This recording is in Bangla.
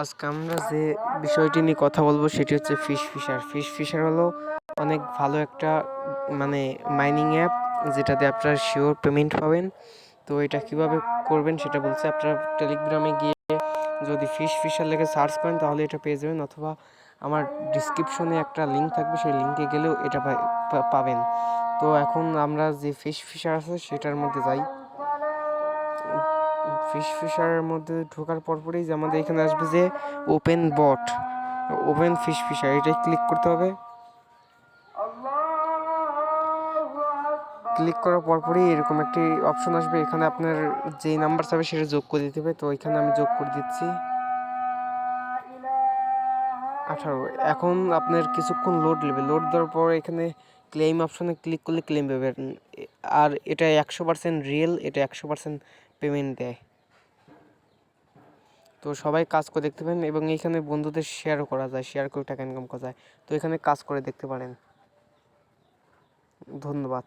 আজকে আমরা যে বিষয়টি নিয়ে কথা বলবো সেটি হচ্ছে ফিশ ফিশার হলো অনেক ভালো একটা মাইনিং অ্যাপ, যেটাতে আপনারা শিওর পেমেন্ট পাবেন। তো এটা কিভাবে করবেন সেটা বলছে। আপনারা টেলিগ্রামে গিয়ে যদি ফিশ ফিশার লেগে সার্চ করেন তাহলে এটা পেয়ে যাবেন, অথবা আমার ডিসক্রিপশনে একটা লিঙ্ক থাকবে, সেই লিঙ্কে গেলেও এটা পাবেন। তো এখন আমরা যে ফিশ ফিশার আছে সেটার মধ্যে যাই। ফিশ ফিশারের মধ্যে ঢোকার পরপরই যে আমাদের এখানে আসবে যে ওপেন ফিশ ফিশার, এটাই ক্লিক করতে হবে। ক্লিক করার পরপরই এরকম একটি অপশন আসবে, এখানে আপনার যেই নাম্বার চাবে সেটা যোগ করে দিতে হবে। তো এখানে আমি যোগ করে দিচ্ছি 18। এখন আপনার কিছুক্ষণ লোড নেবে, লোড দেওয়ার পর এখানে ক্লেম অপশনে ক্লিক করলে ক্লেম পাবেন। আর এটা 100% রিয়েল, এটা 100% পেমেন্ট দেয়। তো সবাই কাজ করে দেখতে পারেন, এবং এখানে বন্ধুদের শেয়ারও করা যায়, শেয়ার করে টাকা ইনকাম করা যায়। তো এখানে কাজ করে দেখতে পারেন। ধন্যবাদ।